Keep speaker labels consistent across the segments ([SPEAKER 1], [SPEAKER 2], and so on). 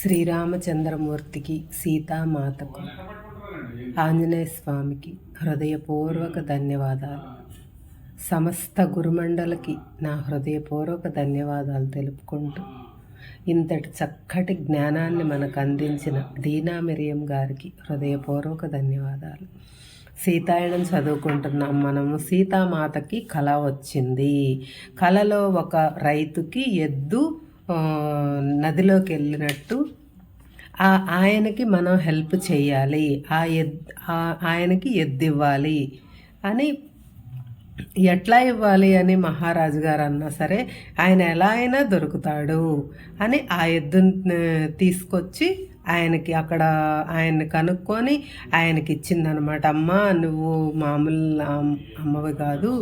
[SPEAKER 1] శ్రీరామచంద్రమూర్తికి, సీతామాతకు, ఆంజనేయ స్వామికి హృదయపూర్వక ధన్యవాదాలు. సమస్త గురుమండలికి నా హృదయపూర్వక ధన్యవాదాలు తెలుపుకుంటూ, ఇంతటి చక్కటి జ్ఞానాన్ని మనకు అందించిన దీనా మిరియం గారికి హృదయపూర్వక ధన్యవాదాలు. సీతాయనం చదువుకుంటున్నాం మనము. సీతామాతకి కళ వచ్చింది. కళలో ఒక రైతుకి ఎద్దు నదిలోకి వెళ్ళినట్టు ఆయనకి మనం హెల్ప్ చేయాలి, ఆయనకి ఎద్దు ఇవ్వాలి అని, ఎట్లా ఇవ్వాలి అని మహారాజు గారు అన్నా సరే ఆయన ఎలా అయినా దొరుకుతాడు అని ఆ ఎద్దుని తీసుకొచ్చి ఆయనకి అక్కడ ఆయన్ని కనుక్కొని ఆయనకి ఇచ్చిందనమాట. అమ్మ నువ్వు మామూలు అమ్మవి కాదు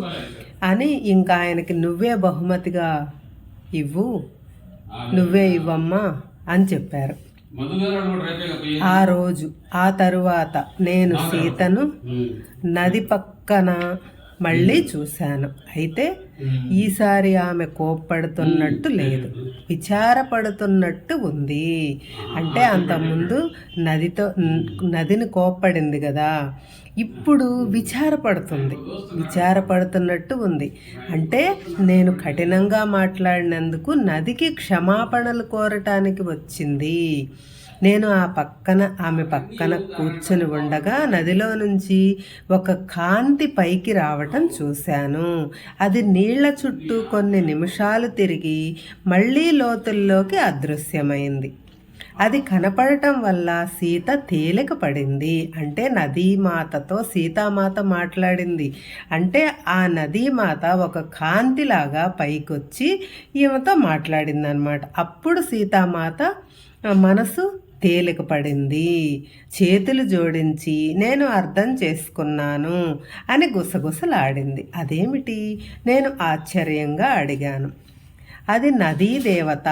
[SPEAKER 1] అని, ఇంకా ఆయనకి నువ్వే బహుమతిగా ఇవ్వు, నువ్వే ఇవ్వమ్మా అని చెప్పారు. ఆ రోజు ఆ తరువాత నేను సీతను నది పక్కన మళ్ళీ చూశాను. అయితే ఈసారి ఆమె కోప్పడుతున్నట్టు లేదు, విచారపడుతున్నట్టు ఉంది. అంటే అంతకుముందు నదిని కోప్పడింది కదా, ఇప్పుడు విచారపడుతున్నట్టు ఉంది. అంటే నేను కఠినంగా మాట్లాడినందుకు నదికి క్షమాపణలు కోరటానికి వచ్చింది. నేను ఆమె పక్కన కూర్చొని ఉండగా నదిలో నుంచి ఒక కాంతి పైకి రావటం చూశాను. అది నీళ్ల చుట్టూ కొన్ని నిమిషాలు తిరిగి మళ్ళీ లోతుల్లోకి అదృశ్యమైంది. అది కనపడటం వల్ల సీత తేలిక పడింది. అంటే నదీమాతతో సీతామాత మాట్లాడింది. అంటే ఆ నదీమాత ఒక కాంతిలాగా పైకొచ్చి ఈమెతో మాట్లాడింది అన్నమాట. అప్పుడు సీతామాత మనసు తేలిక పడింది. చేతులు జోడించి నేను అర్థం చేసుకున్నాను అని గుసగుసలాడింది. అదేమిటి? నేను ఆశ్చర్యంగా అడిగాను. అది నదీ దేవత.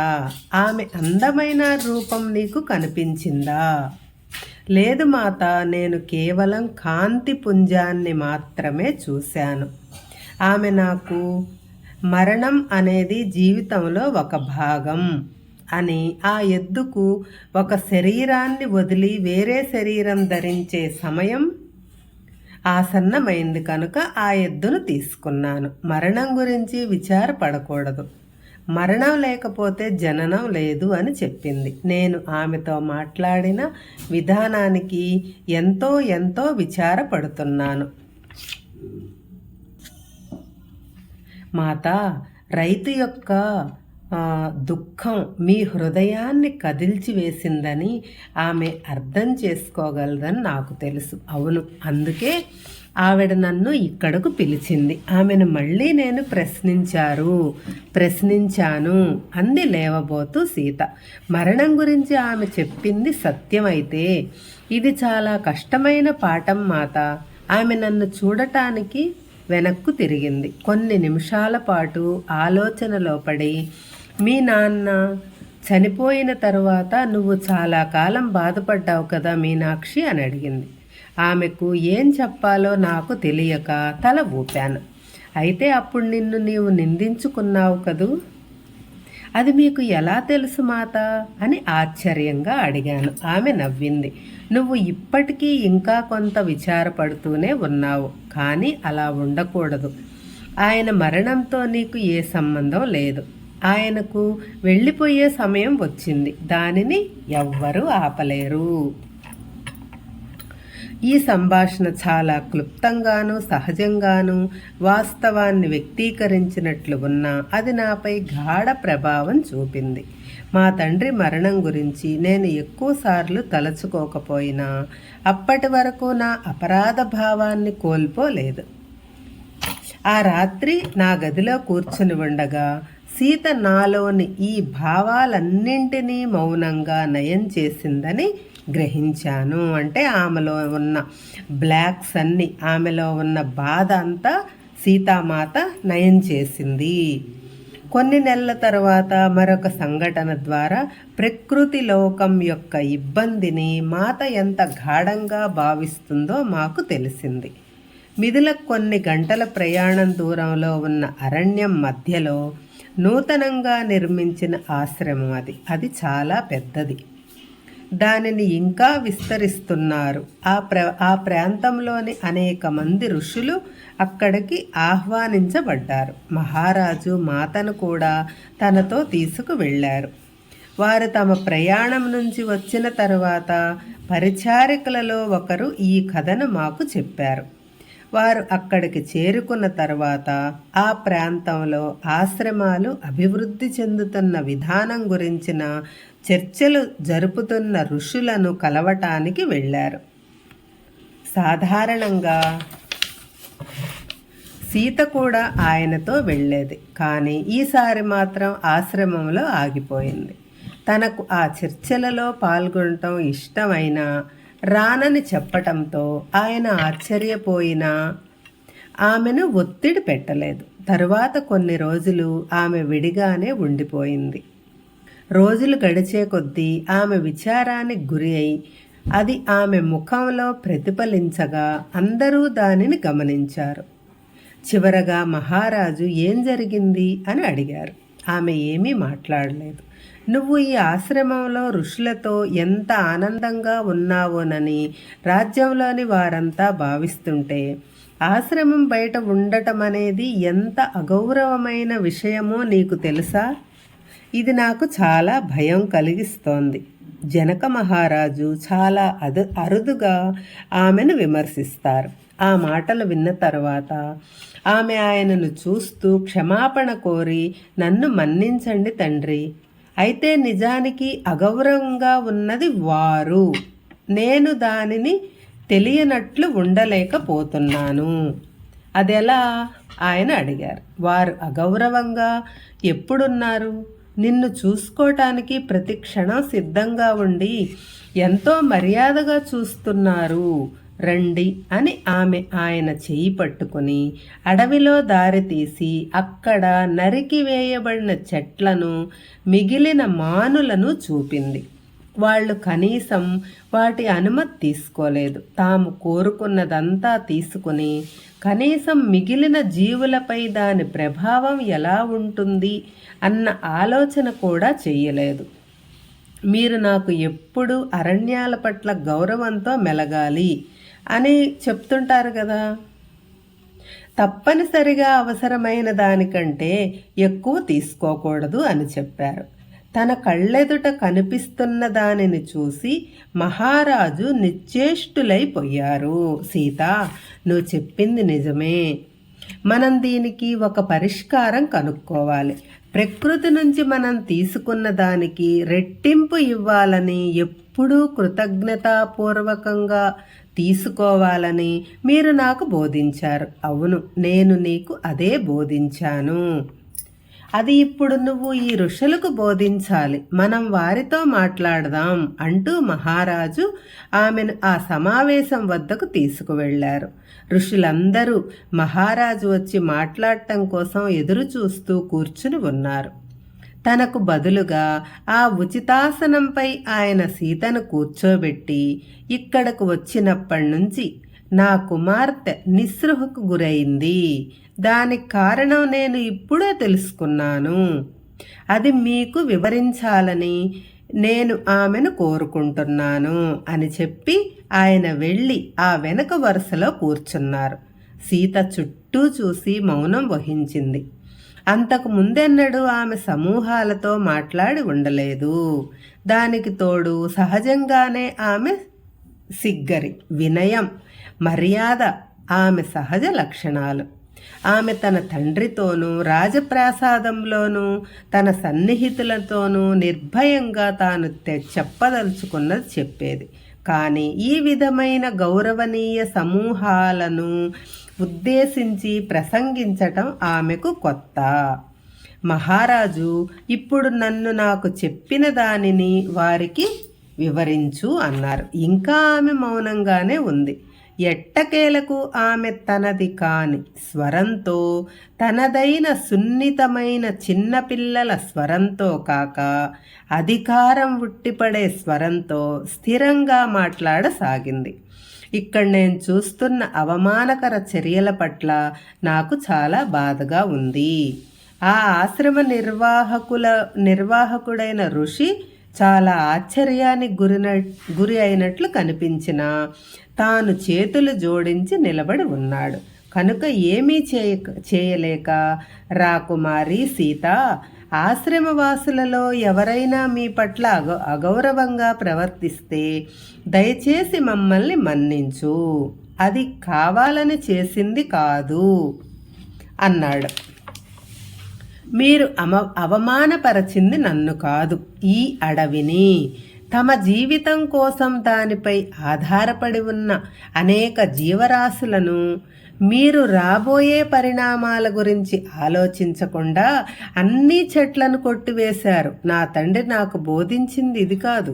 [SPEAKER 1] ఆమె అందమైన రూపం నీకు కనిపించిందా? లేదు మాత, నేను కేవలం కాంతి పుంజాన్ని మాత్రమే చూశాను. ఆమె నాకు మరణం అనేది జీవితంలో ఒక భాగం అని, ఆ ఎద్దుకు ఒక శరీరాన్ని వదిలి వేరే శరీరం ధరించే సమయం ఆసన్నమైంది కనుక ఆ ఎద్దును తీసుకున్నాను. మరణం గురించి విచారపడకూడదు, మరణం లేకపోతే జననం లేదు అని చెప్పింది. నేను ఆమెతో మాట్లాడిన విధానానికి ఎంతో ఎంతో విచారపడుతున్నాను. మాత, రైతు యొక్క దుఃఖం మీ హృదయాన్ని కదిల్చి వేసిందని ఆమె అర్థం చేసుకోగలదని నాకు తెలుసు. అవును, అందుకే ఆవిడ నన్ను ఇక్కడకు పిలిచింది. ఆమెను మళ్ళీ నేను ప్రశ్నించాను అంది లేవబోతూ సీత. మరణం గురించి ఆమె చెప్పింది సత్యమైతే ఇది చాలా కష్టమైన పాఠం మాత. ఆమె నన్ను చూడటానికి వెనక్కు తిరిగింది. కొన్ని నిమిషాల పాటు ఆలోచనలో పడి, మీ నాన్న చనిపోయిన తరువాత నువ్వు చాలా కాలం బాధపడ్డావు కదా మీనాక్షి అని అడిగింది. ఆమెకు ఏం చెప్పాలో నాకు తెలియక తల ఊపాను. అయితే అప్పుడు నీవు నిందించుకున్నావు కదూ, అది మీకు ఎలా తెలుసు మాత అని ఆశ్చర్యంగా అడిగాను. ఆమె నవ్వింది. నువ్వు ఇప్పటికీ ఇంకా కొంత విచారపడుతూనే ఉన్నావు, కానీ అలా ఉండకూడదు. ఆయన మరణంతో నీకు ఏ సంబంధం లేదు. ఆయనకు వెళ్ళిపోయే సమయం వచ్చింది, దానిని ఎవ్వరూ ఆపలేరు. ఈ సంభాషణ చాలా క్లుప్తంగాను సహజంగాను వాస్తవాన్ని వ్యక్తీకరించినట్లు ఉన్నా అది నాపై గాఢ ప్రభావం చూపింది. మా తండ్రి మరణం గురించి నేను ఎక్కువసార్లు తలచుకోకపోయినా అప్పటి వరకు నా అపరాధ భావాన్ని కోల్పోలేదు. ఆ రాత్రి నా గదిలో కూర్చుని ఉండగా సీత నాలోని ఈ భావాలన్నింటినీ మౌనంగా నయం చేసిందని గ్రహించాను. అంటే ఆమెలో ఉన్న బ్లాక్స్ అన్నీ, ఆమెలో ఉన్న బాధ అంతా సీతామాత నయం చేసింది. కొన్ని నెలల తర్వాత మరొక సంఘటన ద్వారా ప్రకృతి లోకం యొక్క ఇబ్బందిని మాత ఎంత గాఢంగా భావిస్తుందో మాకు తెలిసింది. మిథులకు కొన్ని గంటల ప్రయాణం దూరంలో ఉన్న అరణ్యం మధ్యలో నూతనంగా నిర్మించిన ఆశ్రమం అది చాలా పెద్దది. దానిని ఇంకా విస్తరిస్తున్నారు. ఆ ప్రాంతంలోని అనేక మంది ఋషులు అక్కడికి ఆహ్వానించబడ్డారు. మహారాజు మాతను కూడా తనతో తీసుకువెళ్ళారు. వారు తమ ప్రయాణం నుంచి వచ్చిన తరువాత పరిచారికలలో ఒకరు ఈ కథను మాకు చెప్పారు. వారు అక్కడికి చేరుకున్న తర్వాత ఆ ప్రాంతంలో ఆశ్రమాలు అభివృద్ధి చెందుతున్న విధానం గురించిన చర్చలు జరుపుతున్న ఋషులను కలవటానికి వెళ్ళారు. సాధారణంగా సీత కూడా ఆయనతో వెళ్ళేది, కానీ ఈసారి మాత్రం ఆశ్రమంలో ఆగిపోయింది. తనకు ఆ చర్చలలో పాల్గొనటం ఇష్టమైన రానని చెప్పటంతో ఆయన ఆశ్చర్యపోయినా ఆమెను ఒత్తిడి పెట్టలేదు. తరువాత కొన్ని రోజులు ఆమె విడిగానే ఉండిపోయింది. రోజులు గడిచే కొద్దీ ఆమె విచారానికి గురి అయి అది ఆమె ముఖంలో ప్రతిఫలించగా అందరూ దానిని గమనించారు. చివరగా మహారాజు ఏం జరిగింది అని అడిగారు. ఆమె ఏమీ మాట్లాడలేదు. నువ్వు ఈ ఆశ్రమంలో ఋషులతో ఎంత ఆనందంగా ఉన్నావోనని రాజ్యంలోని వారంతా భావిస్తుంటే ఆశ్రమం బయట ఉండటం అనేది ఎంత అగౌరవమైన విషయమో నీకు తెలుసా? ఇది నాకు చాలా భయం కలిగిస్తోంది. జనక మహారాజు చాలా అరుదుగా ఆమెను విమర్శిస్తారు. ఆ మాటలు విన్న తర్వాత ఆమె ఆయనను చూస్తూ క్షమాపణ కోరి, నన్ను మన్నించండి తండ్రి, అయితే నిజానికి అగౌరవంగా ఉన్నది వారు, నేను దానిని తెలియనట్లు ఉండలేకపోతున్నాను. అదెలా? ఆయన అడిగారు. వారు అగౌరవంగా ఎప్పుడున్నారు? నిన్ను చూసుకోవటానికి ప్రతి క్షణం సిద్ధంగా ఉండి ఎంతో మర్యాదగా చూస్తున్నారు. రండి అని ఆమె ఆయన చేయి పట్టుకుని అడవిలో దారి తీసి అక్కడ నరికి వేయబడిన చెట్లను, మిగిలిన మానులను చూపింది. వాళ్ళు కనీసం వాటి అనుమతి తీసుకోలేదు. తాము కోరుకున్నదంతా తీసుకుని కనీసం మిగిలిన జీవులపై దాని ప్రభావం ఎలా ఉంటుంది అన్న ఆలోచన కూడా చెయ్యలేదు. మీరు నాకు ఎప్పుడూ అరణ్యాల పట్ల గౌరవంతో మెలగాలి అని చెప్తుంటారు కదా, తప్పనిసరిగా అవసరమైన దానికంటే ఎక్కువ తీసుకోకూడదు అని చెప్పారు. తన కళ్ళెదుట కనిపిస్తున్న దానిని చూసి మహారాజు నిశ్చేష్టులైపోయారు. సీత, నువ్వు చెప్పింది నిజమే. మనం దీనికి ఒక పరిష్కారం కనుక్కోవాలి. ప్రకృతి నుంచి మనం తీసుకున్న దానికి రెట్టింపు ఇవ్వాలని, ఎప్పుడూ కృతజ్ఞతాపూర్వకంగా తీసుకోవాలని మీరు నాకు బోధించారు. అవును, నేను నీకు అదే బోధించాను. అది ఇప్పుడు నువ్వు ఈ ఋషులకు బోధించాలి. మనం వారితో మాట్లాడదాం అంటూ మహారాజు ఆమెను ఆ సమావేశం వద్దకు తీసుకువెళ్లారు. ఋషులందరూ మహారాజు వచ్చి మాట్లాడటం కోసం ఎదురు చూస్తూ కూర్చుని ఉన్నారు. తనకు బదులుగా ఆ ఉచితాసనంపై ఆయన సీతను కూర్చోబెట్టి, ఇక్కడకు వచ్చినప్పటి నుంచి నా కుమార్తె నిస్పృహకు గురైంది. దానికి కారణం నేను ఇప్పుడే తెలుసుకున్నాను. అది మీకు వివరించాలని నేను ఆమెను కోరుకుంటున్నాను అని చెప్పి ఆయన వెళ్ళి ఆ వెనక వరుసలో కూర్చున్నారు. సీత చుట్టూ చూసి మౌనం వహించింది. అంతకు ముందెన్నడూ ఆమె సమూహాలతో మాట్లాడి ఉండలేదు. దానికి తోడు సహజంగానే ఆమె సిగ్గరి, వినయం, మర్యాద ఆమె సహజ లక్షణాలు. ఆమె తన తండ్రితోనూ రాజప్రాసాదంలోనూ తన సన్నిహితులతోనూ నిర్భయంగా తాను చెప్పదలుచుకున్నది చెప్పేది. కానీ ఈ విధమైన గౌరవనీయ సమూహాలను ఉద్దేశించి ప్రసంగించటం ఆమెకు కొత్త. మహారాజు, ఇప్పుడు నాకు చెప్పిన దానిని వారికి వివరించు అన్నారు. ఇంకా ఆమె మౌనంగానే ఉంది. ఎట్టకేలకు ఆమె తనది కాని స్వరంతో, తనదైన సున్నితమైన చిన్నపిల్లల స్వరంతో కాక అధికారం ఉట్టిపడే స్వరంతో స్థిరంగా మాట్లాడసాగింది. ఇక్కడ నేను చూస్తున్న అవమానకర చర్యల పట్ల నాకు చాలా బాధగా ఉంది. ఆ ఆశ్రమ నిర్వాహకుడైన ఋషి చాలా ఆశ్చర్యానికి గురి అయినట్లు కనిపించిన తాను చేతులు జోడించి నిలబడి ఉన్నాడు. కనుక ఏమీ చేయలేక, రాకుమారి సీత, ఆశ్రమవాసులలో ఎవరైనా మీ పట్ల అగౌరవంగా ప్రవర్తిస్తే దయచేసి మమ్మల్ని మన్నించు, అది కావాలని చేసింది కాదు అన్నాడు. మీరు అవమానపరచింది నన్ను కాదు, ఈ అడవిని. తమ జీవితం కోసం దానిపై ఆధారపడి ఉన్న అనేక జీవరాశులను మీరు రాబోయే పరిణామాల గురించి ఆలోచించకుండా అన్ని చెట్లను కొట్టివేశారు. నా తండ్రి నాకు బోధించింది ఇది కాదు.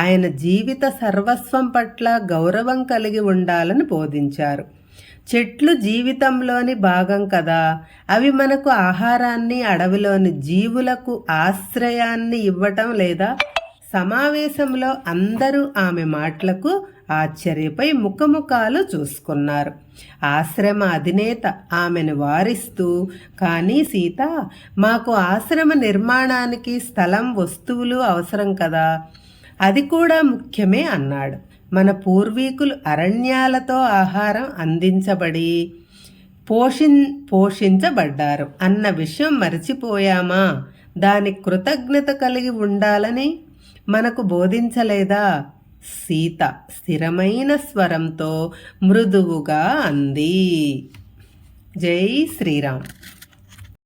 [SPEAKER 1] ఆయన జీవిత సర్వస్వం పట్ల గౌరవం కలిగి ఉండాలని బోధించారు. చెట్లు జీవితంలోని భాగం కదా, అవి మనకు ఆహారాన్ని, అడవిలోని జీవులకు ఆశ్రయాన్ని ఇవ్వటం లేదా? సమావేశంలో అందరూ ఆమె మాటలకు ఆశ్చర్యపై ముఖముఖాలు చూసుకున్నారు. ఆశ్రమ అధినేత ఆమెను వారిస్తూ, కానీ సీత, మాకు ఆశ్రమ నిర్మాణానికి స్థలం, వస్తువులు అవసరం కదా, అది కూడా ముఖ్యమే అన్నాడు. మన పూర్వీకులు అరణ్యాలతో ఆహారం అందించబడి పోషించబడ్డారు అన్న విషయం మర్చిపోయామా? దానికి కృతజ్ఞత కలిగి ఉండాలని మనకు బోధించలేదా? సీత స్థిరమైన స్వరంతో మృదువుగా అంది. జై శ్రీరామ్.